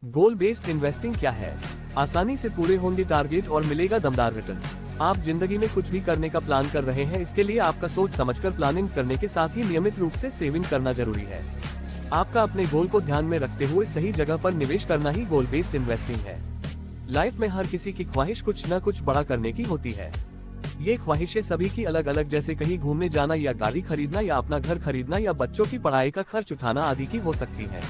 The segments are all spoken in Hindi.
गोल बेस्ड इन्वेस्टिंग क्या है? आसानी से पूरे होंगे टारगेट और मिलेगा दमदार रिटर्न। आप जिंदगी में कुछ भी करने का प्लान कर रहे हैं, इसके लिए आपका सोच समझकर प्लानिंग करने के साथ ही नियमित रूप से सेविंग करना जरूरी है। आपका अपने गोल को ध्यान में रखते हुए सही जगह पर निवेश करना ही गोल बेस्ड इन्वेस्टिंग है। लाइफ में हर किसी की ख्वाहिश कुछ न कुछ बड़ा करने की होती है। ये ख्वाहिशें सभी की अलग अलग, जैसे कहीं घूमने जाना या गाड़ी खरीदना या अपना घर खरीदना या बच्चों की पढ़ाई का खर्च उठाना आदि की हो सकती है।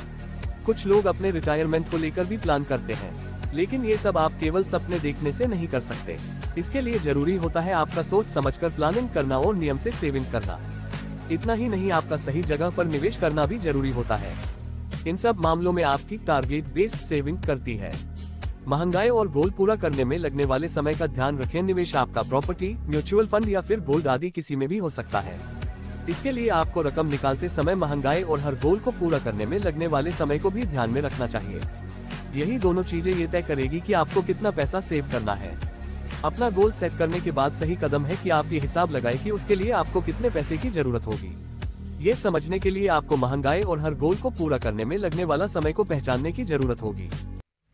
कुछ लोग अपने रिटायरमेंट को लेकर भी प्लान करते हैं, लेकिन ये सब आप केवल सपने देखने से नहीं कर सकते। इसके लिए जरूरी होता है आपका सोच समझकर प्लानिंग करना और नियम से सेविंग करना। इतना ही नहीं, आपका सही जगह पर निवेश करना भी जरूरी होता है। इन सब मामलों में आपकी टारगेट बेस्ड सेविंग करती है। महंगाई और गोल पूरा करने में लगने वाले समय का ध्यान रखें। निवेश आपका प्रॉपर्टी, म्यूचुअल फंड या फिर गोल्ड आदि किसी में भी हो सकता है। इसके लिए आपको रकम निकालते समय महंगाई और हर गोल को पूरा करने में लगने वाले समय को भी ध्यान में रखना चाहिए। यही दोनों चीजें ये तय करेगी कि आपको कितना पैसा सेव करना है। अपना गोल सेट करने के बाद सही कदम है कि आप ये हिसाब लगाएं कि उसके लिए आपको कितने पैसे की जरूरत होगी। ये समझने के लिए आपको महंगाई और हर गोल को पूरा करने में लगने वाला समय को पहचानने की जरूरत होगी।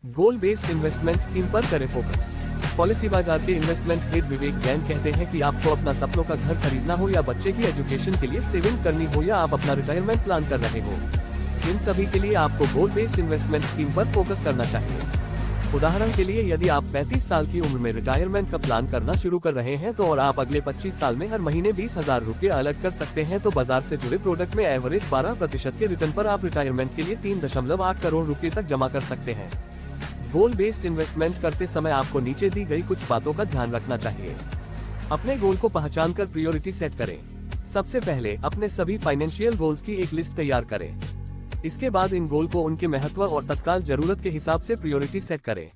गोल बेस्ड इन्वेस्टमेंट स्कीम पर करें फोकस। पॉलिसी बाजार के इन्वेस्टमेंट हेड विवेक जैन कहते हैं कि आपको अपना सपनों का घर खरीदना हो या बच्चे की एजुकेशन के लिए सेविंग करनी हो या आप अपना रिटायरमेंट प्लान कर रहे हो, इन सभी के लिए आपको गोल बेस्ड इन्वेस्टमेंट स्कीम पर फोकस करना चाहिए। उदाहरण के लिए, यदि आप 35 साल की उम्र में रिटायरमेंट का प्लान करना शुरू कर रहे हैं तो और आप अगले 25 साल में हर महीने 20,000 रुपये अलग कर सकते हैं, तो बाजार से जुड़े प्रोडक्ट में एवरेज 12% के रिटर्न पर आप रिटायरमेंट के लिए 3.8 करोड़ रुपए तक जमा कर सकते हैं। गोल बेस्ड इन्वेस्टमेंट करते समय आपको नीचे दी गई कुछ बातों का ध्यान रखना चाहिए। अपने गोल को पहचानकर प्रायोरिटी सेट करें। सबसे पहले अपने सभी फाइनेंशियल गोल्स की एक लिस्ट तैयार करें। इसके बाद इन गोल को उनके महत्व और तत्काल जरूरत के हिसाब से प्रायोरिटी सेट करें।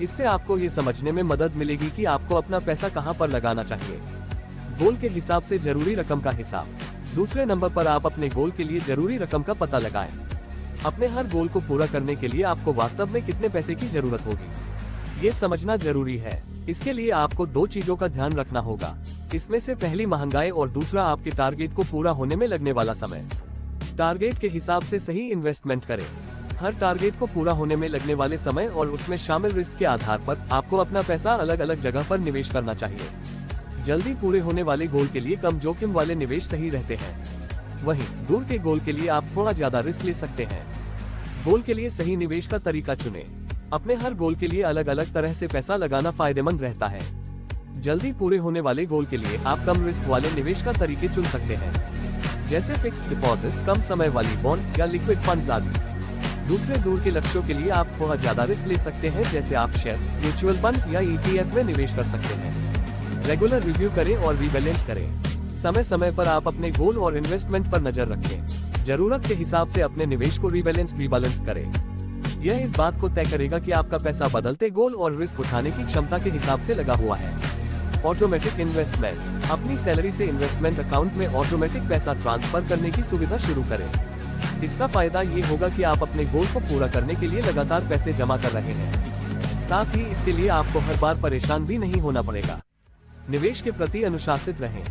इससे आपको ये समझने में मदद मिलेगी कि आपको अपना पैसा कहां पर लगाना चाहिए। गोल के हिसाब से जरूरी रकम का हिसाब। दूसरे नंबर पर आप अपने गोल के लिए जरूरी रकम का पता लगाएं। अपने हर गोल को पूरा करने के लिए आपको वास्तव में कितने पैसे की जरूरत होगी, ये समझना जरूरी है। इसके लिए आपको दो चीजों का ध्यान रखना होगा। इसमें से पहली महंगाई और दूसरा आपके टारगेट को पूरा होने में लगने वाला समय। टारगेट के हिसाब से सही इन्वेस्टमेंट करें। हर टारगेट को पूरा होने में लगने वाले समय और उसमें शामिल रिस्क के आधार पर आपको अपना पैसा अलग अलग जगह पर निवेश करना चाहिए। जल्दी पूरे होने वाले गोल के लिए कम जोखिम वाले निवेश सही रहते हैं, वहीं दूर के गोल के लिए आप थोड़ा ज्यादा रिस्क ले सकते हैं। गोल के लिए सही निवेश का तरीका चुनें। अपने हर गोल के लिए अलग अलग तरह से पैसा लगाना फायदेमंद रहता है। जल्दी पूरे होने वाले गोल के लिए आप कम रिस्क वाले निवेश का तरीके चुन सकते हैं, जैसे फिक्स्ड डिपॉजिट, कम समय वाली बॉन्ड्स या लिक्विड फंड्स आदि। दूसरे दूर के लक्ष्यों के लिए आप थोड़ा ज्यादा रिस्क ले सकते हैं, जैसे आप शेयर, म्यूचुअल फंड्स या ETF में निवेश कर सकते हैं। रेगुलर रिव्यू करें और रीबैलेंस करें। समय समय पर आप अपने गोल और इन्वेस्टमेंट पर नजर रखें। जरूरत के हिसाब से अपने निवेश को रीबैलेंस करें। यह इस बात को तय करेगा कि आपका पैसा बदलते गोल और रिस्क उठाने की क्षमता के हिसाब से लगा हुआ है। Automatic investment. अपनी सैलरी से इन्वेस्टमेंट अकाउंट में ऑटोमेटिक पैसा ट्रांसफर करने की सुविधा शुरू करें। इसका फायदा ये होगा कि आप अपने गोल को पूरा करने के लिए लगातार पैसे जमा कर रहे हैं। साथ ही इसके लिए आपको हर बार परेशान भी नहीं होना पड़ेगा। निवेश के प्रति अनुशासित रहें।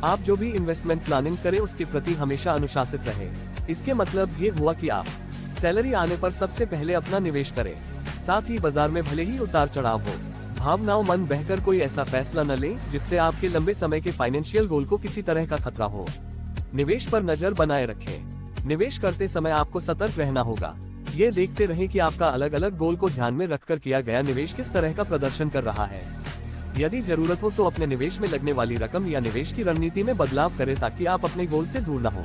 आप जो भी इन्वेस्टमेंट प्लानिंग करें उसके प्रति हमेशा अनुशासित रहें। इसके मतलब ये हुआ कि आप सैलरी आने पर सबसे पहले अपना निवेश करें। साथ ही बाजार में भले ही उतार चढ़ाव हो, भावनाओं मन बहकर कोई ऐसा फैसला न लें जिससे आपके लंबे समय के फाइनेंशियल गोल को किसी तरह का खतरा हो। निवेश पर नजर बनाए रखें। निवेश करते समय आपको सतर्क रहना होगा। ये देखते रहें कि आपका अलग अलग गोल को ध्यान में रखकर किया गया निवेश किस तरह का प्रदर्शन कर रहा है। यदि जरूरत हो तो अपने निवेश में लगने वाली रकम या निवेश की रणनीति में बदलाव करें ताकि आप अपने गोल से दूर न हो।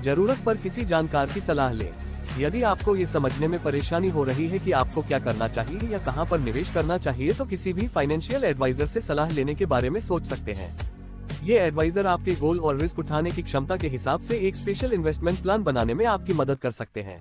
जरूरत पर किसी जानकार की सलाह लें। यदि आपको ये समझने में परेशानी हो रही है कि आपको क्या करना चाहिए या कहां पर निवेश करना चाहिए, तो किसी भी फाइनेंशियल एडवाइजर से सलाह लेने के बारे में सोच सकते हैं। ये एडवाइजर आपके गोल और रिस्क उठाने की क्षमता के हिसाब से एक स्पेशल इन्वेस्टमेंट प्लान बनाने में आपकी मदद कर सकते हैं।